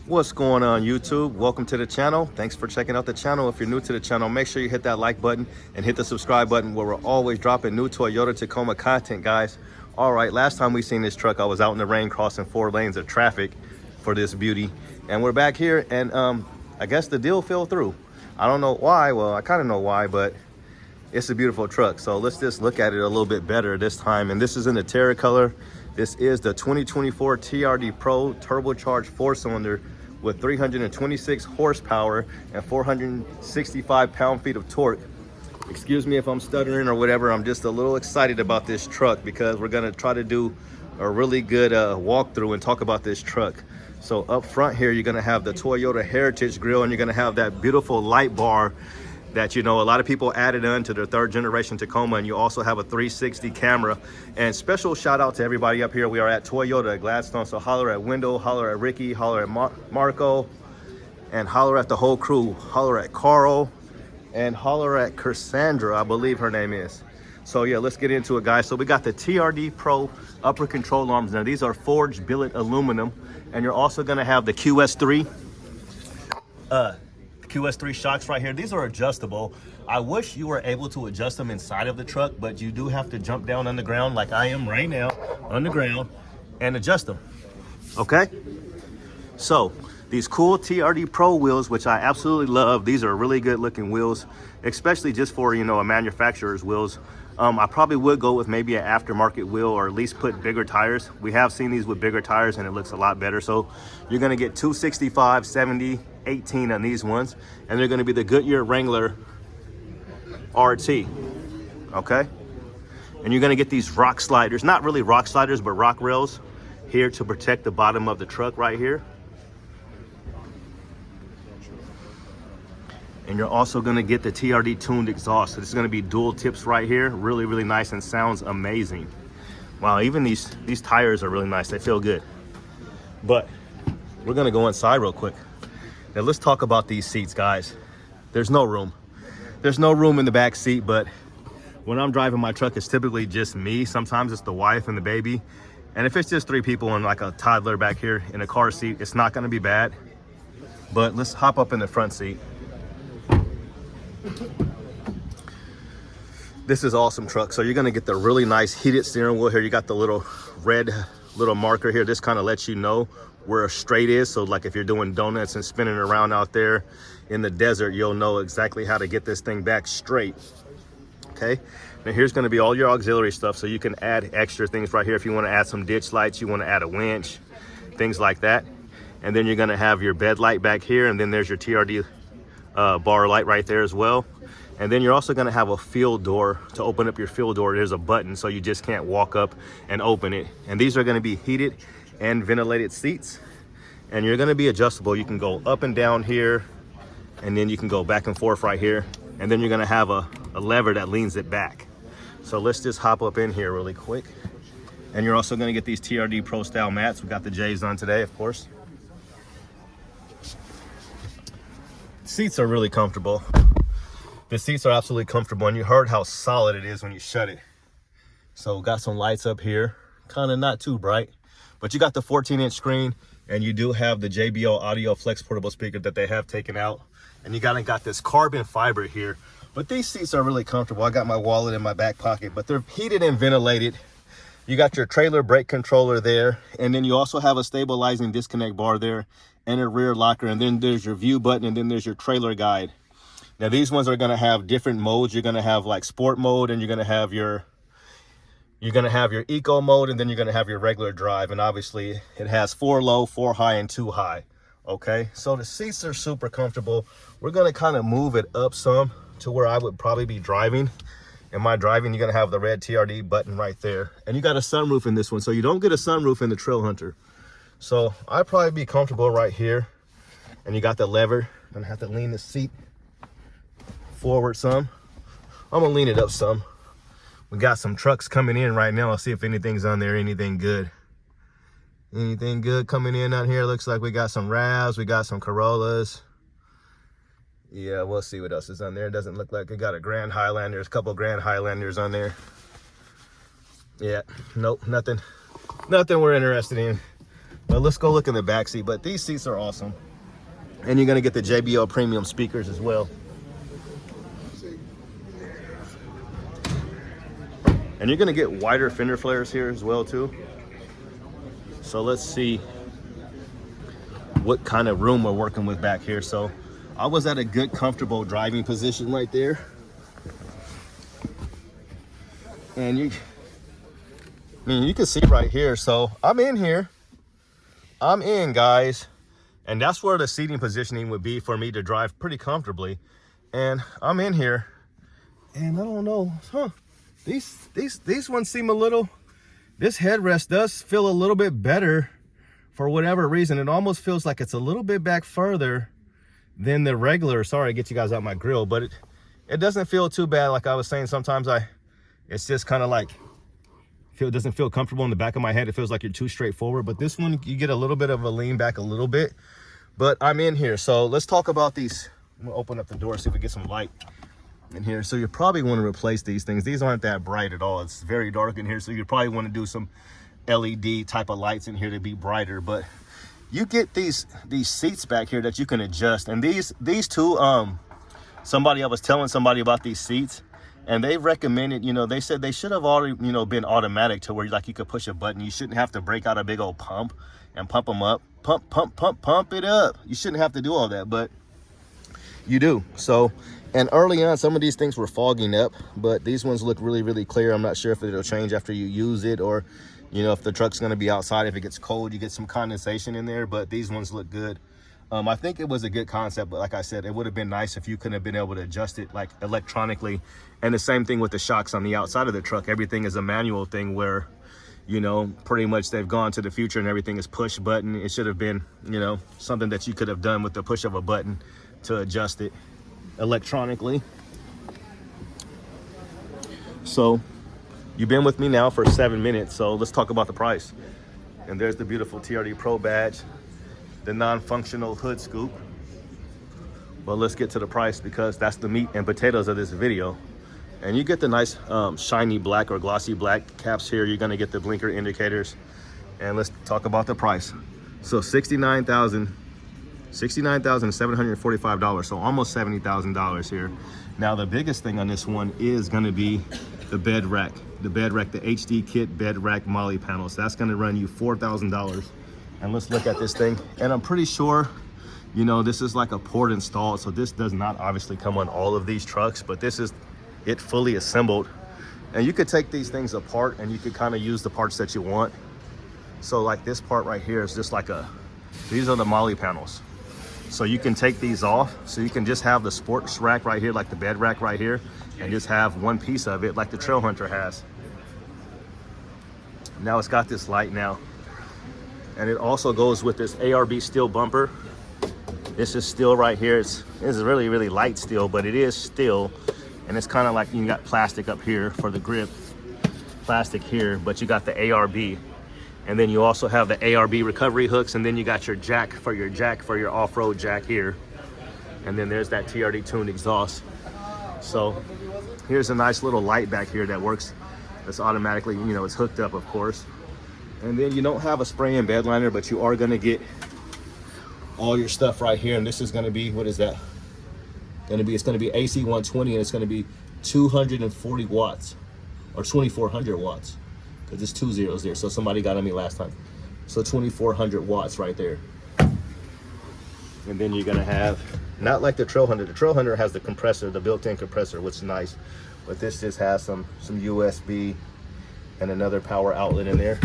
What's going on, YouTube? Welcome to the channel. Thanks for checking out the channel. If you're new to the channel, make sure you hit that like button and hit the subscribe button, where we're always dropping new Toyota Tacoma content, guys. All right, last time we seen this truck, I was out in the rain crossing 4 lanes of traffic for this beauty, and we're back here, and I guess the deal fell through. I don't know why. Well, I kind of know why, but it's a beautiful truck. So let's just look at it a little bit better this time. And this is in the Terra color. This is the 2024 TRD Pro turbocharged 4-cylinder with 326 horsepower and 465 pound-feet of torque. Excuse me if I'm stuttering or whatever. I'm just a little excited about this truck because we're gonna try to do a really good walkthrough and talk about this truck. So up front here, you're gonna have the Toyota Heritage grille, and you're gonna have that beautiful light bar that, you know, a lot of people added on to their 3rd generation Tacoma. And you also have a 360 camera. And special shout out to everybody up here. We are at Toyota Gladstone, so holler at Wendell, holler at Ricky, holler at Marco, and holler at the whole crew. Holler at Carl and holler at Cassandra, I believe her name is. So yeah, let's get into it, guys. So we got the TRD Pro upper control arms. Now these are forged billet aluminum, and you're also gonna have the QS3 shocks right here. These are adjustable. I wish you were able to adjust them inside of the truck, but you do have to jump down on the ground like I am right now on the ground and adjust them. Okay, so these cool TRD Pro wheels, which I absolutely love. These are really good looking wheels, especially just for, you know, a manufacturer's wheels. I probably would go with maybe an aftermarket wheel, or at least put bigger tires. We have seen these with bigger tires and it looks a lot better. So you're gonna get 265, 70, 18 on these ones, and they're gonna be the Goodyear Wrangler RT, okay? And you're gonna get these rock sliders, not really rock sliders, but rock rails here to protect the bottom of the truck right here. And you're also gonna get the TRD tuned exhaust. So this is gonna be dual tips right here. Really, really nice and sounds amazing. Wow, even these tires are really nice. They feel good. But we're gonna go inside real quick. Now let's talk about these seats, guys. There's no room. There's no room in the back seat, but when I'm driving my truck, it's typically just me. Sometimes it's the wife and the baby. And if it's just 3 people and like a toddler back here in a car seat, it's not gonna be bad. But let's hop up in the front seat. This is awesome truck. So you're gonna get the really nice heated steering wheel here. You got the little red marker here. This kind of lets you know where a straight is. So like if you're doing donuts and spinning around out there in the desert, you'll know exactly how to get this thing back straight. Okay, now here's going to be all your auxiliary stuff, so you can add extra things right here. If you want to add some ditch lights, you want to add a winch, things like that. And then you're going to have your bed light back here, and then there's your TRD bar light right there as well. And then you're also going to have a field door. To open up your field door, there's a button, so you just can't walk up and open it. And these are going to be heated and ventilated seats, and you're going to be adjustable. You can go up and down here, and then you can go back and forth right here, and then you're going to have a lever that leans it back. So let's just hop up in here really quick. And you're also going to get these TRD Pro style mats. We got the J's on today, of course. Seats are really comfortable. The seats are absolutely comfortable, and you heard how solid it is when you shut it. So got some lights up here, kind of not too bright, but you got the 14-inch screen, and you do have the JBL audio flex portable speaker that they have taken out. And you got this carbon fiber here. But these seats are really comfortable. I got my wallet in my back pocket, but they're heated and ventilated. You got your trailer brake controller there, and then you also have a stabilizing disconnect bar there and a rear locker, and then there's your view button, and then there's your trailer guide. Now these ones are going to have different modes. You're going to have like sport mode, and you're going to have your eco mode, and then you're going to have your regular drive. And obviously it has 4 low, 4 high, and 2 high. Okay, so the seats are super comfortable. We're going to kind of move it up some to where I would probably be driving. In my driving, you're going to have the red TRD button right there, and you got a sunroof in this one, so you don't get a sunroof in the Trail Hunter. So I'd probably be comfortable right here. And you got the lever. I'm gonna have to lean the seat forward some. I'm gonna lean it up some. We got some trucks coming in right now. I'll see if anything's on there, anything good. Anything good coming in out here? Looks like we got some RAVs, we got some Corollas. Yeah, we'll see what else is on there. It doesn't look like we got a Grand Highlander. There's a couple Grand Highlanders on there. Yeah, nope, nothing we're interested in. But let's go look in the back seat. But these seats are awesome. And you're gonna get the JBL premium speakers as well. And you're gonna get wider fender flares here as well too. So let's see what kind of room we're working with back here. So I was at a good, comfortable driving position right there. And you can see right here. So I'm in here. I'm in, guys. And that's where the seating positioning would be for me to drive pretty comfortably. And I'm in here. And I don't know, these ones seem a little, this headrest does feel a little bit better for whatever reason. It almost feels like it's a little bit back further than the regular. Sorry to get you guys out my grill, but it doesn't feel too bad. Like I was saying, sometimes it's just kind of like, it doesn't feel comfortable in the back of my head. It feels like you're too straightforward. But this one, you get a little bit of a lean back a little bit. But I'm in here. So let's talk about these. I'm gonna open up the door, see if we get some light in here. So you probably want to replace these things. These aren't that bright at all. It's very dark in here. So you probably want to do some LED type of lights in here to be brighter. But you get these seats back here that you can adjust. And these two, I was telling somebody about these seats. And they recommended, they said they should have already, been automatic to where like you could push a button. You shouldn't have to break out a big old pump and pump them up. Pump it up. You shouldn't have to do all that, but you do. So, and early on, some of these things were fogging up, but these ones look really, really clear. I'm not sure if it'll change after you use it or, if the truck's going to be outside. If it gets cold, you get some condensation in there, but these ones look good. I think it was a good concept, but like I said, it would have been nice if you could have been able to adjust it like electronically. And the same thing with the shocks on the outside of the truck. Everything is a manual thing where, pretty much they've gone to the future and everything is push button. It should have been, something that you could have done with the push of a button to adjust it electronically. So you've been with me now for 7 minutes. So let's talk about the price. And there's the beautiful TRD Pro badge, the non-functional hood scoop. But let's get to the price because that's the meat and potatoes of this video. And you get the nice shiny black or glossy black caps here. You're gonna get the blinker indicators. And let's talk about the price. So $69,745, so almost $70,000 here. Now the biggest thing on this one is gonna be the bed rack. The HD kit bed rack molly panels. That's gonna run you $4,000. And let's look at this thing. And I'm pretty sure, this is like a port installed. So this does not obviously come on all of these trucks, but this is it fully assembled. And you could take these things apart and you could kind of use the parts that you want. So like this part right here is just like these are the molly panels. So you can take these off. So you can just have the sports rack right here, like the bed rack right here, and just have one piece of it like the Trail Hunter has. Now it's got this light now. And it also goes with this ARB steel bumper. This is steel right here. It's really, really light steel, but it is steel. And it's kind of like you got plastic up here for the grip, plastic here, but you got the ARB. And then you also have the ARB recovery hooks, and then you got your jack for your off-road jack here. And then there's that TRD tuned exhaust. So here's a nice little light back here that works. That's automatically, it's hooked up, of course. And then you don't have a spray-in bed liner, but you are gonna get all your stuff right here. And this is gonna be, what is that? It's gonna be AC 120, and it's gonna be 240 watts or 2,400 watts. Because there's 2 zeros there, so somebody got on me last time. So 2,400 watts right there. And then you're gonna have, not like the Trail Hunter. The Trail Hunter has the compressor, the built-in compressor, which is nice. But this just has some USB and another power outlet in there.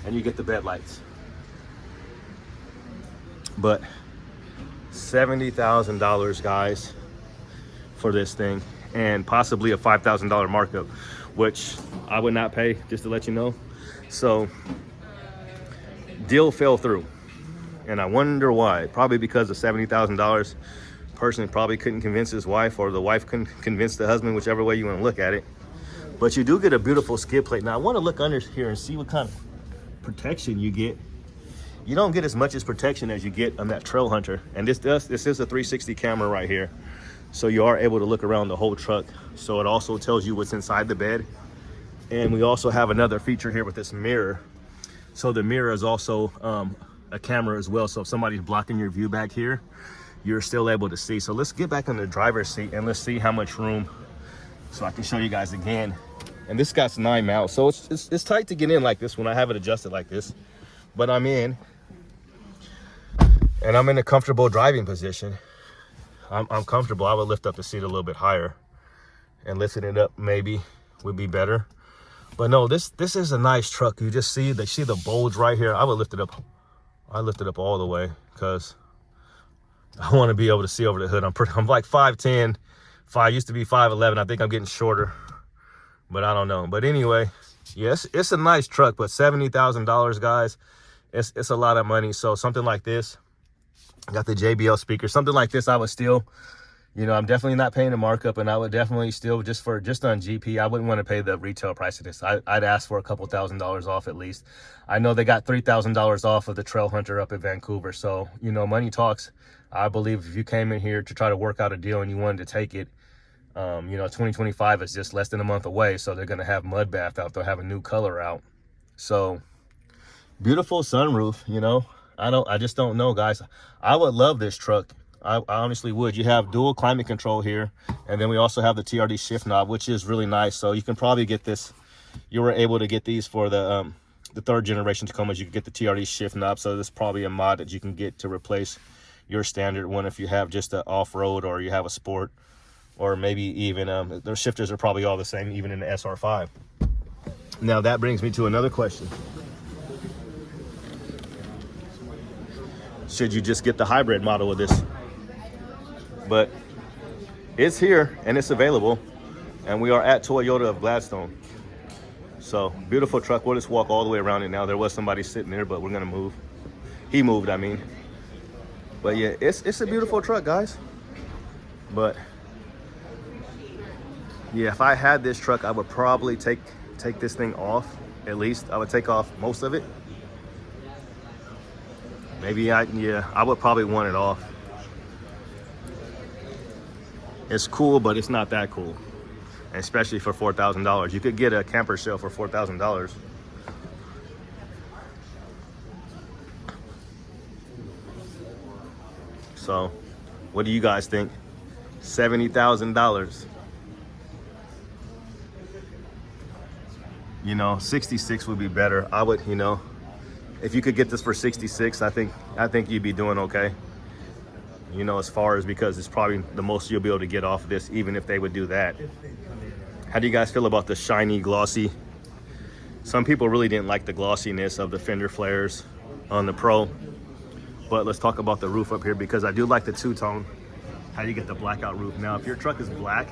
And you get the bed lights. But $70,000, guys, for this thing, and possibly a $5,000 markup, which I would not pay, just to let you know. So deal fell through, and I wonder why. Probably because of $70,000. Person probably couldn't convince his wife, or the wife couldn't convince the husband, whichever way you want to look at it. But you do get a beautiful skid plate. Now I want to look under here and see what kind of protection you get. You don't get as much as protection as you get on that Trail Hunter. And this is a 360 camera right here. So you are able to look around the whole truck. So it also tells you what's inside the bed. And we also have another feature here with this mirror. So the mirror is also a camera as well. So if somebody's blocking your view back here, you're still able to see. So let's get back in the driver's seat and let's see how much room, so I can show you guys again. And this guy's 9 mounts, so it's tight to get in like this when I have it adjusted like this. But I'm in, and I'm in a comfortable driving position. I'm comfortable. I would lift up the seat a little bit higher, and lifting it up maybe would be better. But no, this is a nice truck. You just see the bulge right here. I would lift it up. I lift it up all the way because I want to be able to see over the hood. I'm like 5'10". I used to be 5'11". I think I'm getting shorter, but I don't know. But anyway, yes, it's a nice truck, but $70,000, guys, it's a lot of money. So something like this, I got the JBL speaker, something like this, I would still, you know, I'm definitely not paying a markup, and I would definitely still, just on GP, I wouldn't want to pay the retail price of this. I'd ask for a couple $1,000s off at least. I know they got $3,000 off of the Trail Hunter up in Vancouver. So, you know, money talks. I believe if you came in here to try to work out a deal and you wanted to take it, you know, 2025 is just less than a month away. So they're going to have mud bath out. They'll have a new color out. So beautiful sunroof, you know. I just don't know, guys. I would love this truck. I honestly would. You have dual climate control here, and then we also have the TRD shift knob, which is really nice. So you can probably get this. You were able to get these for the 3rd generation Tacomas. You can get the TRD shift knob. So this is probably a mod that you can get to replace your standard one if you have just an off-road or you have a sport, or maybe even their shifters are probably all the same, even in the SR5. Now that brings me to another question. Should you just get the hybrid model of this? But it's here and it's available, and we are at Toyota of Gladstone. So beautiful truck. We'll just walk all the way around it now. There was somebody sitting there, but we're gonna move. He moved, I mean. But yeah, it's a beautiful truck, guys. But yeah, if I had this truck, I would probably take this thing off. At least I would take off most of it. Maybe I would probably want it off. It's cool, but it's not that cool, and especially for $4,000. You could get a camper shell for $4,000. So, what do you guys think? $70,000. You know, 66 would be better. I would, you know, if you could get this for 66, I think you'd be doing okay. You know, as far as, because it's probably the most you'll be able to get off of this, even if they would do that. How do you guys feel about the shiny, glossy? Some people really didn't like the glossiness of the fender flares on the Pro. But let's talk about the roof up here, because I do like the two-tone. How do you get the blackout roof? Now, if your truck is black,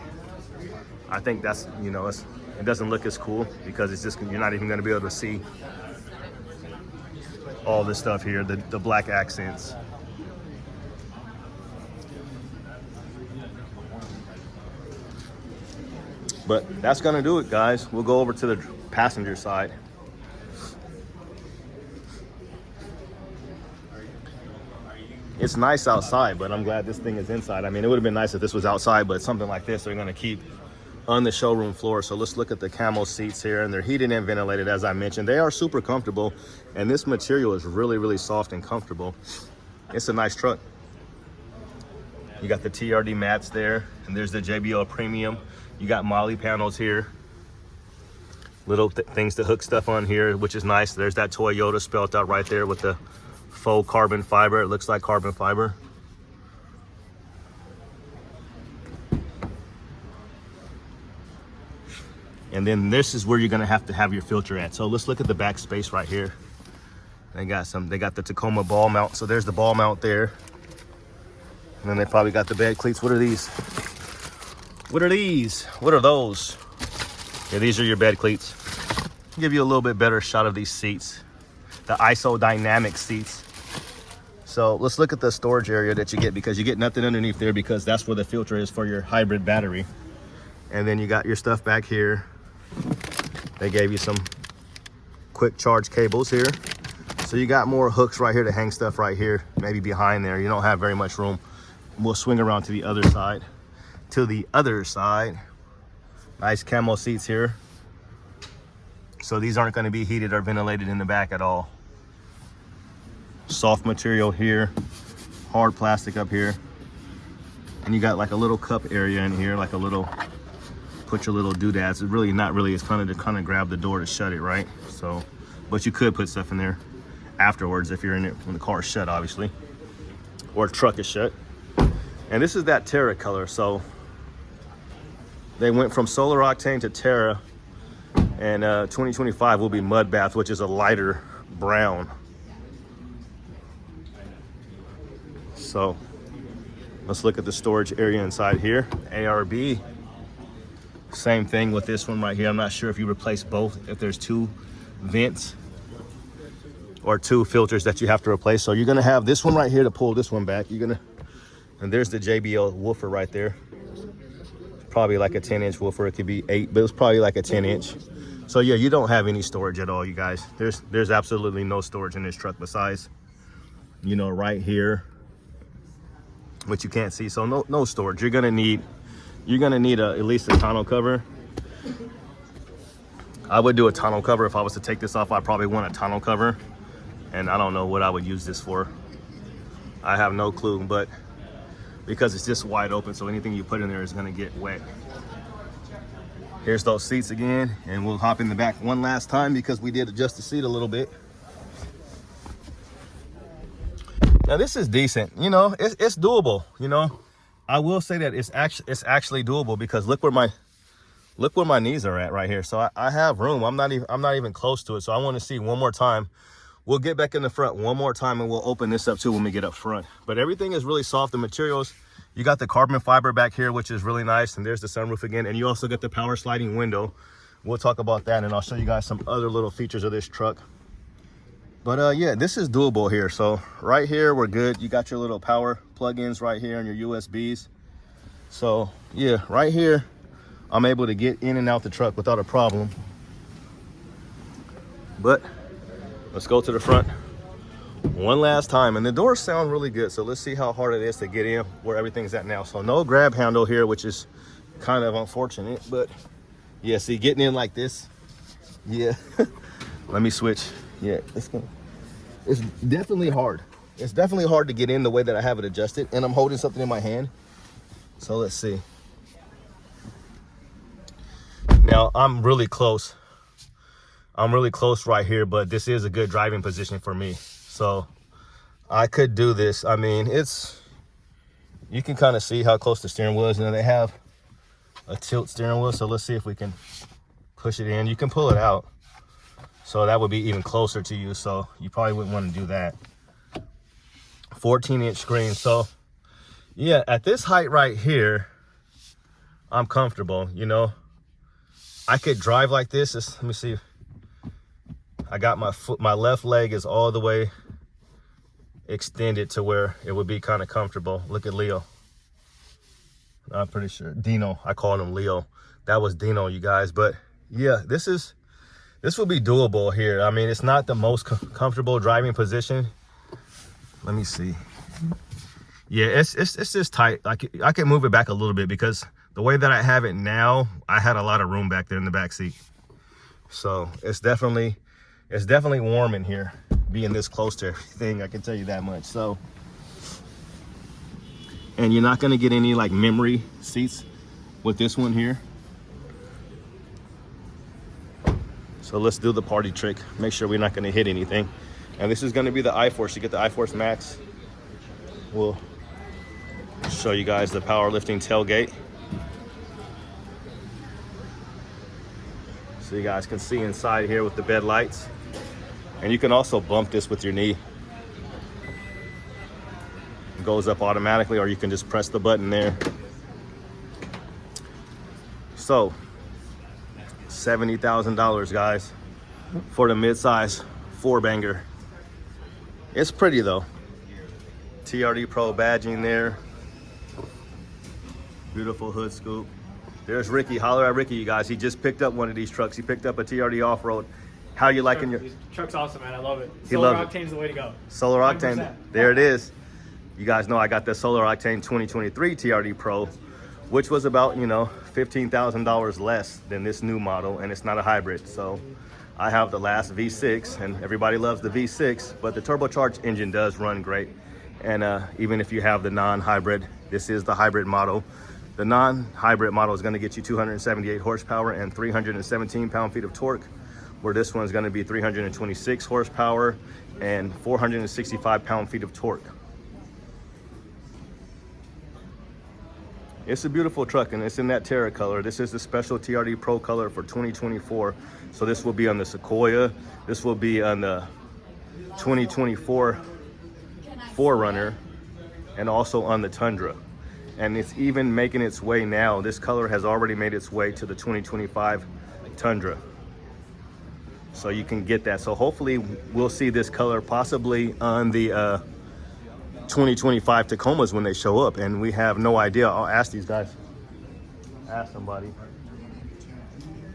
I think that's, you know, it doesn't look as cool, because it's just, you're not even gonna be able to see all this stuff here, the black accents. But that's gonna do it, guys. We'll go over to the passenger side. It's nice outside, but I'm glad this thing is inside. I mean, it would have been nice if this was outside, but something like this they're gonna keep on the showroom floor. So let's look at the camo seats here, and they're heated and ventilated, as I mentioned. They are super comfortable, and this material is really, really soft and comfortable. It's a nice truck. You got the TRD mats there, and there's the JBL Premium. You got Molly panels here. Little things to hook stuff on here, which is nice. There's that Toyota spelled out right there with the faux carbon fiber. It looks like carbon fiber. And then this is where you're gonna have to have your filter at. So let's look at the back space right here. They got the Tacoma ball mount. So there's the ball mount there. And then they probably got the bed cleats. What are these? What are these? What are those? Yeah, these are your bed cleats. Give you a little bit better shot of these seats. The ISO dynamic seats. So let's look at the storage area that you get, because you get nothing underneath there, because that's where the filter is for your hybrid battery. And then you got your stuff back here. They gave you some quick charge cables here. So you got more hooks right here to hang stuff right here, maybe behind there. You don't have very much room. We'll swing around to the other side. Nice camo seats here. So these aren't going to be heated or ventilated in the back at all. Soft material here, hard plastic up here. And you got like a little cup area in here, like a little, put your little doodads. It's really not really, it's kind of to kind of grab the door to shut it, right? So, but you could put stuff in there afterwards if you're in it when the car is shut, obviously, or truck is shut. And this is that Terra color. So they went from solar octane to Terra, and 2025 will be mud bath, which is a lighter brown. So let's look at the storage area inside here. ARB, same thing with this one right here. I'm not sure if you replace both, if there's two vents or two filters that you have to replace. So you're gonna have this one right here to pull this one back. And there's the JBL woofer right there. Probably like a 10-inch woofer. It could be 8, but it's probably like a 10-inch. So yeah, you don't have any storage at all, you guys. There's absolutely no storage in this truck besides, you know, right here, which you can't see. So no storage. You're gonna need at least a tonneau cover. I would do a tonneau cover. If I was to take this off, I probably want a tonneau cover, and I don't know what I would use this for. I have no clue, but because it's just wide open, so anything you put in there is gonna get wet. Here's those seats again, and we'll hop in the back one last time because we did adjust the seat a little bit. Now this is decent, you know, it's doable, you know. I will say that it's actually doable because look where my knees are at right here. So I have room. I'm not even close to it. So I want to see one more time. We'll get back in the front one more time and we'll open this up too when we get up front. But everything is really soft. The materials, you got the carbon fiber back here, which is really nice. And there's the sunroof again. And you also get the power sliding window. We'll talk about that, and I'll show you guys some other little features of this truck. But yeah, this is doable here. So right here, we're good. You got your little power plug-ins right here and your USBs. So yeah, right here, I'm able to get in and out the truck without a problem. But let's go to the front one last time. And the doors sound really good. So let's see how hard it is to get in where everything's at now. So no grab handle here, which is kind of unfortunate, but yeah, see, getting in like this, yeah. Let me switch. Yeah, it's definitely hard. It's definitely hard to get in the way that I have it adjusted, and I'm holding something in my hand. So let's see. Now I'm really close. I'm really close right here, but this is a good driving position for me. So I could do this. I mean, you can kind of see how close the steering wheel is. You know, they have a tilt steering wheel. So let's see if we can push it in. You can pull it out. So that would be even closer to you. So you probably wouldn't want to do that. 14-inch screen. So yeah, at this height right here, I'm comfortable, you know. I could drive like this. Let me see. I got my left leg is all the way extended to where it would be kind of comfortable. Look at Leo. I'm pretty sure Dino, I called him Leo. That was Dino, you guys. But yeah, this will be doable here. I mean, it's not the most comfortable driving position. Let me see. Yeah, it's just tight. I can move it back a little bit because the way that I have it now, I had a lot of room back there in the back seat. So it's definitely warm in here, being this close to everything. I can tell you that much. So, and you're not gonna get any like memory seats with this one here. So let's do the party trick. Make sure we're not gonna hit anything. And this is gonna be the iForce. You get the iForce Max. We'll show you guys the powerlifting tailgate. So you guys can see inside here with the bed lights. And you can also bump this with your knee. It goes up automatically, or you can just press the button there. So, $70,000, guys, for the midsize 4-banger. It's pretty though. TRD Pro badging there. Beautiful hood scoop. There's Ricky. Holler at Ricky, you guys. He just picked up one of these trucks. He picked up a TRD off-road. How you liking your... This truck's awesome, man. I love it. He Solar loves it. Octane's the way to go. Solar Octane. 100%. There it is. You guys know I got the Solar Octane 2023 TRD Pro, which was about, you know, $15,000 less than this new model, and it's not a hybrid. So I have the last V6, and everybody loves the V6, but the turbocharged engine does run great. And even if you have the non-hybrid, this is the hybrid model. The non-hybrid model is going to get you 278 horsepower and 317 pound-feet of torque, where this one's going to be 326 horsepower and 465 pound-feet of torque. It's a beautiful truck, and it's in that Terra color. This is the special TRD Pro color for 2024. So this will be on the Sequoia. This will be on the 2024 4Runner, and also on the Tundra. And it's even making its way now. This color has already made its way to the 2025 Tundra. So you can get that. So hopefully we'll see this color possibly on the 2025 Tacomas when they show up, and we have no idea. I'll ask these guys, ask somebody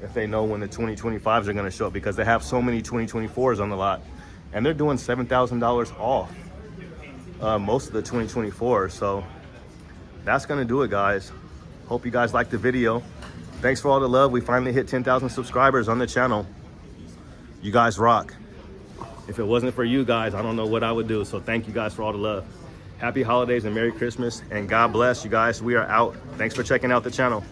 if they know when the 2025s are going to show up, because they have so many 2024s on the lot, and they're doing $7,000 off most of the 2024s. So that's going to do it, guys. Hope you guys liked the video. Thanks for all the love. We finally hit 10,000 subscribers on the channel. You guys rock. If it wasn't for you guys, I don't know what I would do. So thank you guys for all the love. Happy holidays and Merry Christmas, and God bless you guys. We are out. Thanks for checking out the channel.